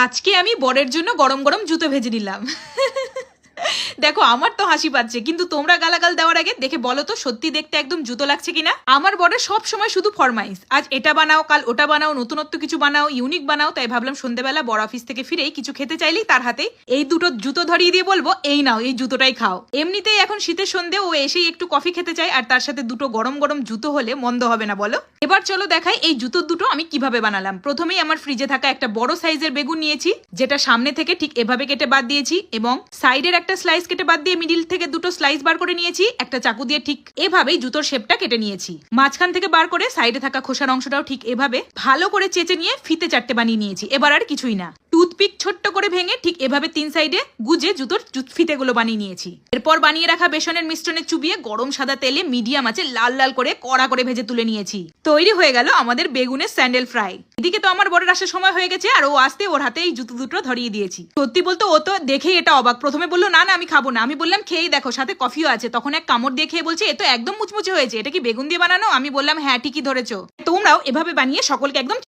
আজকে আমি বরের জন্য গরম গরম জুতো ভেজে নিলাম। দেখো আমার তো হাসি পাচ্ছে, কিন্তু তোমরা গালাগাল দেওয়ার আগে দেখে বলো তো সত্যি দেখতে একদম জুতো লাগছে কিনা। আমার বরের সব সময় শুধু ফরমাইশ, আজ এটা বানাও, কাল ওটা বানাও, নতুনত্ব কিছু বানাও, ইউনিক বানাও। তাই ভাবলাম সন্ধ্যেবেলা বড় অফিস থেকে ফিরেই কিছু খেতে চাইলেই তার হাতে এই দুটো জুতো ধরিয়ে দিয়ে বলবো, এই নাও এই জুতোটাই খাও। এমনিতেই এখন শীতের সন্ধ্যে, ও এসেই একটু কফি খেতে চাই, আর তার সাথে দুটো গরম গরম জুতো হলে মন্দ হবে না বলো। এবার চলো দেখাই এই জুতো দুটো আমি কিভাবে বানালাম। প্রথমেই আমার ফ্রিজে থাকা একটা বড় সাইজের বেগুন নিয়েছি, যেটা সামনে থেকে ঠিক এভাবে কেটে বাদ দিয়েছি, এবং সাইডের একটা স্লাইস কেটে বাদ দিয়ে মিডিল থেকে দুটো স্লাইস বার করে নিয়েছি। একটা চাকু দিয়ে ঠিক এভাবেই জুতোর শেপটা কেটে নিয়েছি। মাঝখান থেকে বার করে সাইডে থাকা খোসার অংশটাও ঠিক এভাবে ভালো করে চেঁচে নিয়ে ফিতে চারটে বানিয়ে নিয়েছি। এবার আর কিছুই না, টুথপিক ছোট্ট করে ভেঙে ঠিক এভাবে তিন সাইডে গুজে জুতোর ফিতেগুলো বানিয়ে নিয়েছি। এরপর বানিয়ে রাখা বেসনের মিশ্রণে চুবিয়ে গরম সাদা তেলে মিডিয়াম আছে লাল লাল করে কড়া করে ভেজে তুলে নিয়েছি। তৈরি হয়ে গেল আমাদের বেগুনের স্যান্ডেল ফ্রাই। এদিকে তো আমার বরের আসার সময় হয়ে গেছে, আর ও আসতে ওর হাতে এই জুতো দুটো ধরিয়ে দিয়েছি। সত্যি বলতে ও তো দেখেই এটা অবাক। প্রথমে বললো না না আমি খাবো না, আমি বললাম খেয়েই দেখো, সাথে কফিও আছে। তখন এক কামড় দিয়ে খেয়ে বলছে এ তো একদম মুচমুচে হয়েছে, এটা কি বেগুন দিয়ে বানানো? আমি বললাম হ্যাঁ ঠিকই ধরেছো। তোমরাও এভাবে বানিয়ে সকলকে একদম